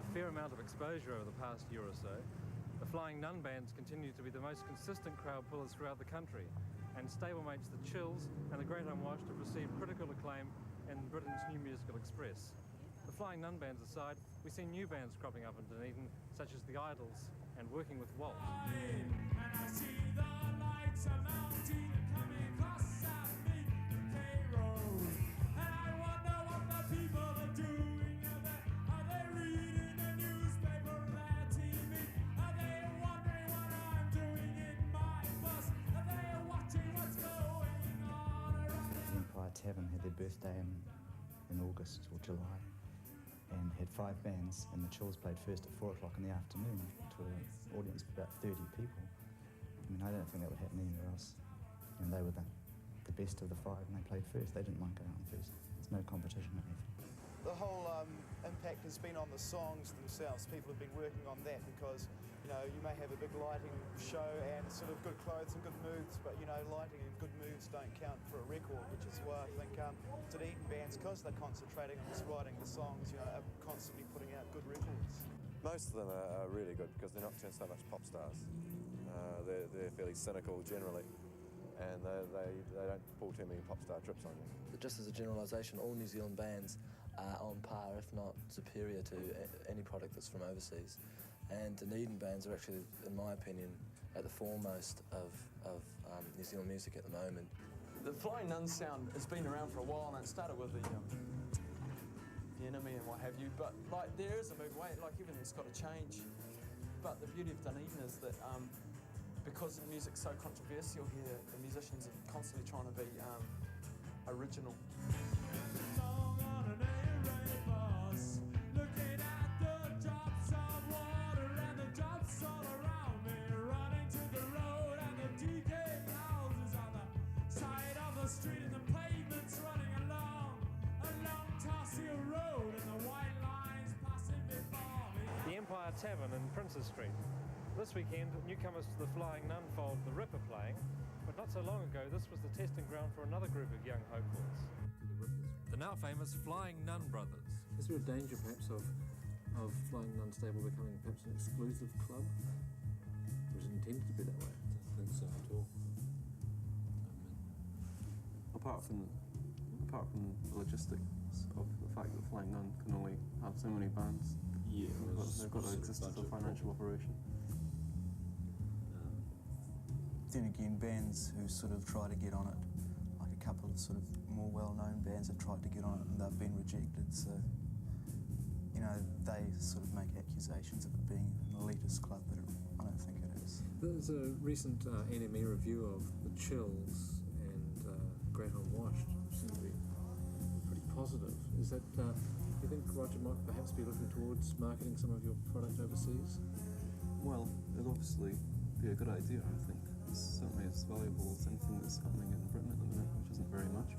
a fair amount of exposure over the past year or so, the Flying Nun bands continue to be the most consistent crowd pullers throughout the country, and stablemates The Chills and The Great Unwashed have received critical acclaim in Britain's New Musical Express. The Flying Nun bands aside, we see new bands cropping up in Dunedin, such as The Idols and Working with Walt. And I see the lights are mounting and coming across at me, the K Road. And I wonder what the people are doing. Are they reading the newspaper or their TV? Are they wondering what I'm doing in my bus? Are they watching what's going on around them? The Empire Tavern had their birthday in August or July, and had 5 bands, and The Chills played first at 4 o'clock in the afternoon to an audience of about 30 people. I mean, I don't think that would happen anywhere else. And they were the best of the 5, and they played first. They didn't mind going on first. There's no competition or anything. The whole impact has been on the songs themselves. People have been working on that because, you know, you may have a big lighting show and sort of good clothes and good moves, but, you know, lighting and good moves don't count for a record, which is why I think Dunedin bands, because they're concentrating on just writing the songs, you know, are constantly putting out good records. Most of them are really good because they're not so much pop stars. They're fairly cynical generally, and they don't pull too many pop star trips on you. Just as a generalisation, all New Zealand bands are on par, if not superior, to any product that's from overseas. And Dunedin bands are actually, in my opinion, at the foremost of New Zealand music at the moment. The Flying Nun sound has been around for a while, and it started with the Enemy and what have you, but like there is a move away, like everything's got to change. But the beauty of Dunedin is that because the music's so controversial here, the musicians are constantly trying to be original. Long on an air bus, looking at the drops of water and the drops all around me, running to the road and the decayed houses on the side of the street and the pavements running along Tarsier Road and the white lines passing before me. The Empire Tavern in Princes Street. This weekend, newcomers to the Flying Nun fold The Rip are playing, but not so long ago this was the testing ground for another group of young hopefuls. The now famous Flying Nun Brothers. Is there a danger perhaps of Flying Nun Stable becoming perhaps an exclusive club? Or is it intended to be that way? I don't think so at all. Apart from the logistics of the fact that Flying Nun can only have so many bands, yeah, they've got to exist as a financial operation. Then again, bands who sort of try to get on it, like a couple of sort of more well-known bands have tried to get on it and they've been rejected, so, you know, they sort of make accusations of it being an elitist club, but I don't think it is. There's a recent NME review of The Chills and Great Unwashed, which seem to be pretty positive. Is that, do you think Roger might perhaps be looking towards marketing some of your product overseas? Well, it'd obviously be a good idea, I think. It's certainly as valuable as anything that's happening in Britain at the minute, which isn't very much.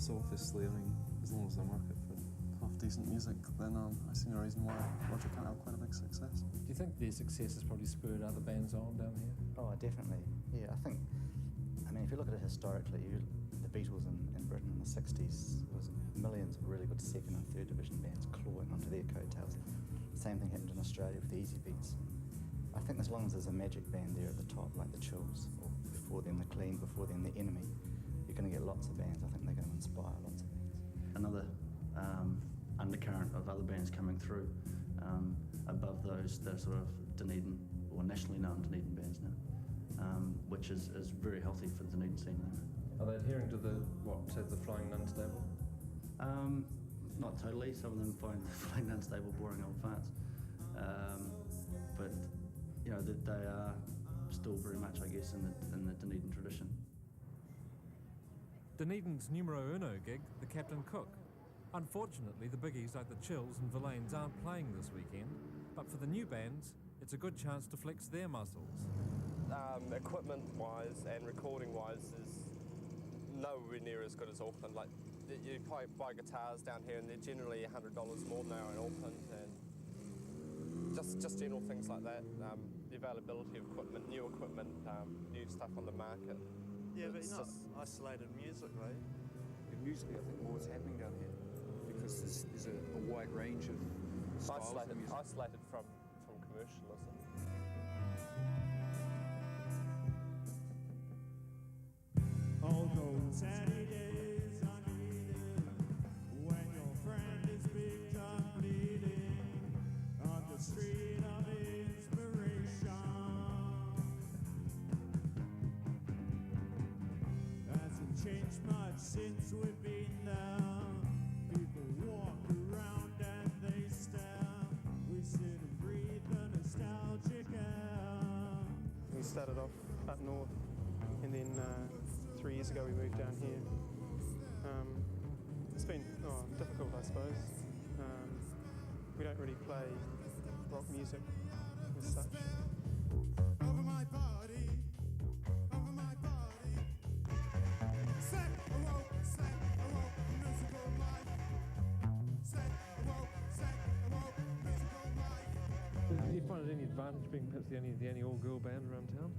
So obviously, I mean, as long as there's a market for half-decent music, then I see no reason why Roger can't have quite a big success. Do you think their success has probably spurred other bands on down here? Oh, definitely. Yeah, I mean, if you look at it historically, the Beatles in Britain in the 60s, there was millions of really good second and third division bands clawing onto their coattails. Same thing happened in Australia with the Easy Beats. I think as long as there's a magic band there at the top, like the Chills, or before them the Clean, before them the Enemy, you're going to get lots of bands. I think they're going to inspire lots of bands. Another undercurrent of other bands coming through. Above those, they're sort of Dunedin, or nationally known Dunedin bands now, which is very healthy for the Dunedin scene now. Are they adhering to the Flying Nun Stable? Not totally. Some of them find the Flying Nun Stable boring old farts. But you know, they are still very much, I guess, in the Dunedin tradition. Dunedin's numero uno gig, the Captain Cook. Unfortunately, the biggies like the Chills and Verlaines aren't playing this weekend, but for the new bands, it's a good chance to flex their muscles. Equipment-wise and recording-wise is nowhere near as good as Auckland. Like, you buy guitars down here and they're generally $100 more than they are in Auckland, and just general things like that. The availability of equipment, new new stuff on the market. Yeah, but it's not isolated musically. Musically, I think more is happening down here because there's a wide range of styles of music? Isolated from commercialism. Although Saturdays are needed when your friend is picked up bleeding on the street of inspiration. Hasn't changed much since we've been there. People walk around and they stare. We sit and breathe the nostalgic air. We started off up north, and then 3 years ago we moved down here. It's been difficult, I suppose. We don't really play rock music as such. Over my body, over my body. Set awoke, musical life. Set awoke, musical life. Do you find it any advantage being perhaps the only all-girl band around town?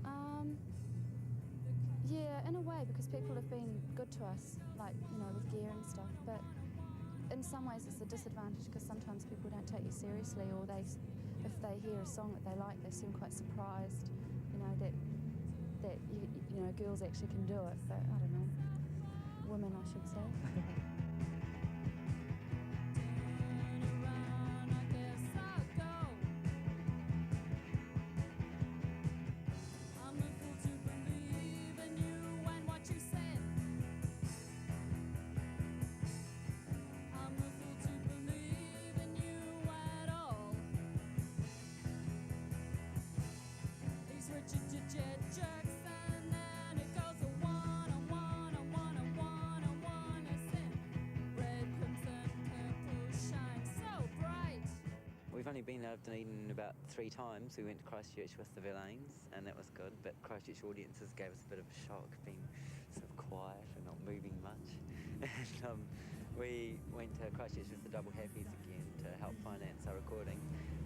Yeah, in a way, because people have been good to us, like, with gear and stuff, but in some ways it's a disadvantage because sometimes people don't take you seriously, or if they hear a song that they like, they seem quite surprised, that girls actually can do it, but I don't know, women I should say. We've only been out of Dunedin about 3 times. We went to Christchurch with the Villains, and that was good, but Christchurch audiences gave us a bit of a shock, being sort of quiet and not moving much. And we went to Christchurch with the Double Happies again to help finance our recording,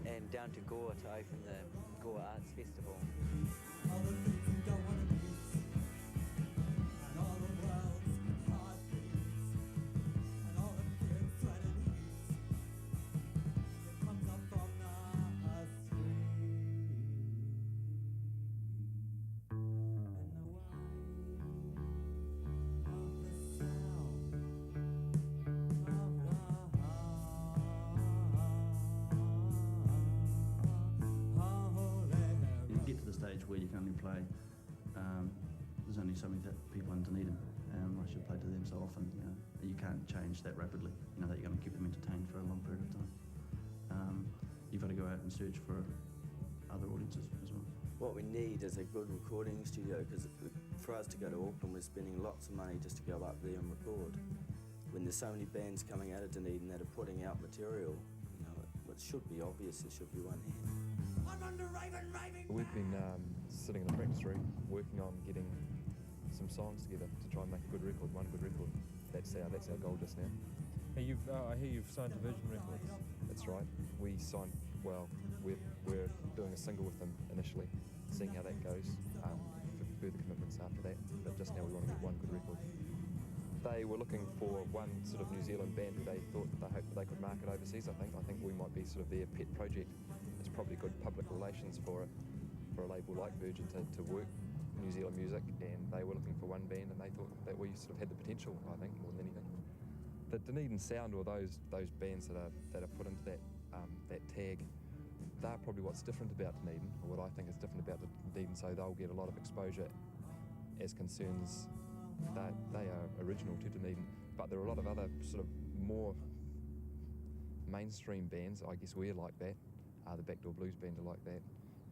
and down to Gore to open the Gore Arts Festival. Where you can only play, there's only so many people in Dunedin, I should play to them so often, you can't change that rapidly, that you're going to keep them entertained for a long period of time. You've got to go out and search for other audiences as well. What we need is a good recording studio, because for us to go to Auckland we're spending lots of money just to go up there and record. When there's so many bands coming out of Dunedin that are putting out material, it should be obvious there should be one here. We've been sitting in the practice room working on getting some songs together to try and make a good record, one good record. That's our goal just now. Hey, I hear you've signed to Virgin Records. That's right. We signed, we're doing a single with them initially, seeing how that goes, for further commitments after that, but just now we want to get one good record. They were looking for one sort of New Zealand band who they thought they hoped they could market overseas, I think. I think we might be sort of their pet project. It's probably good public relations for a label like Virgin to work New Zealand music, and they were looking for one band and they thought that we sort of had the potential, I think, more than anything. The Dunedin sound, or those bands that are put into that tag, they're probably what's different about Dunedin, or what I think is different about Dunedin, so they'll get a lot of exposure as concerns that they are original to Dunedin, but there are a lot of other sort of more mainstream bands, I guess we're like that, the Backdoor Blues Band are like that,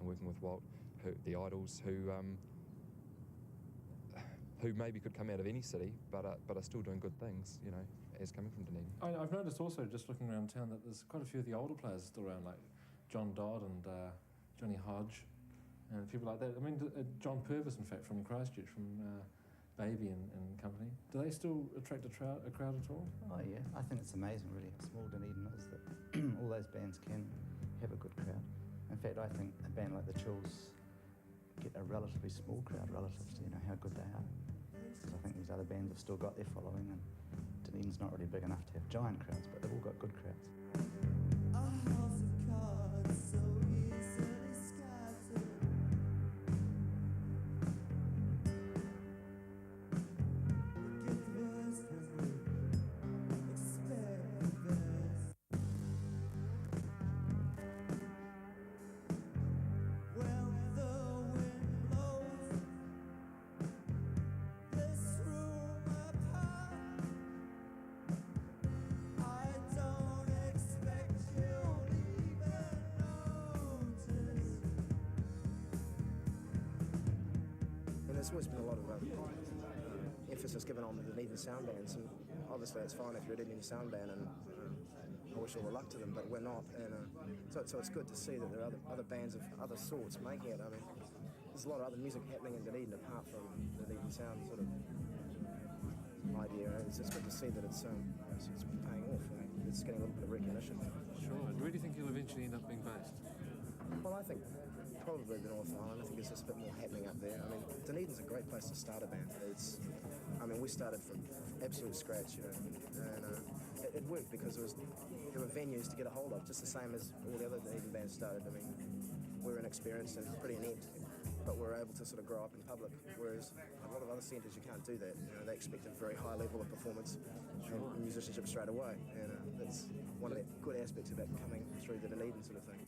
and working with Walt, the Idols, who maybe could come out of any city, but are still doing good things, as coming from Dunedin. I've noticed also, just looking around town, that there's quite a few of the older players still around, like John Dodd and Johnny Hodge, and people like that. I mean, John Purvis, in fact, from Christchurch, from Baby and company. Do they still attract a crowd at all? Oh yeah, I think it's amazing really how small Dunedin is, that all those bands can have a good crowd. In fact, I think a band like the Chills get a relatively small crowd relative to how good they are. Because I think these other bands have still got their following, and Dunedin's not really big enough to have giant crowds, but they've all got good crowds. there's always been a lot of emphasis given on the Dunedin sound bands, and obviously it's fine if you're a Dunedin sound band, and I wish all the luck to them, but we're not. And so it's good to see that there are other bands of other sorts making it. I mean, there's a lot of other music happening in Dunedin apart from the Dunedin sound sort of idea. And it's good to see that it's paying off. It's getting a little bit of recognition. Sure. And where do you think you'll eventually end up being based? Well, I think probably the North Island. I think there's just a bit more happening up there. I mean, Dunedin's a great place to start a band. We started from absolute scratch, you know, and it worked because there were venues to get a hold of, just the same as all the other Dunedin bands started. I mean, we were inexperienced and pretty inept, but we were able to sort of grow up in public, whereas a lot of other centres, you can't do that. You know, they expect a very high level of performance and musicianship straight away, and that's one of the good aspects about coming through the Dunedin sort of thing.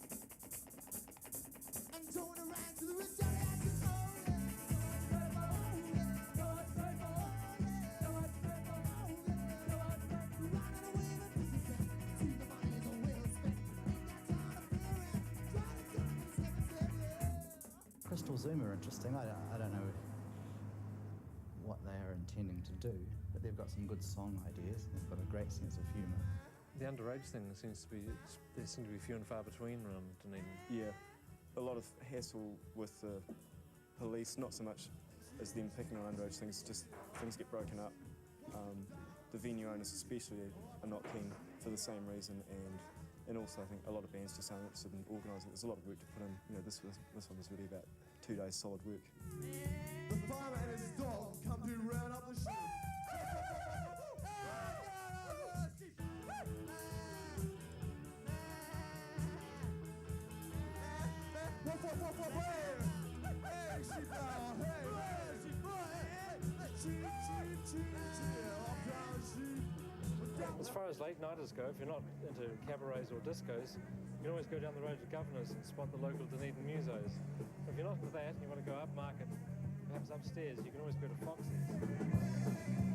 Crystal Zoom are interesting. I don't know what they are intending to do, but they've got some good song ideas. They've got a great sense of humour. The underage thing seems to be, there seem to be few and far between around Dunedin. Yeah, a lot of hassle with the police, not so much as them picking on underage things, just things get broken up. The venue owners especially are not keen for the same reason, and also I think a lot of bands just aren't interested in organising. There's a lot of work to put in. You know, this one was really about 2 days solid work. The fireman and his dog come to round up the ship. As far as late nighters go, if you're not into cabarets or discos, you can always go down the road to Governor's and spot the local Dunedin musos. If you're not into that and you want to go upmarket, perhaps upstairs, you can always go to Fox's.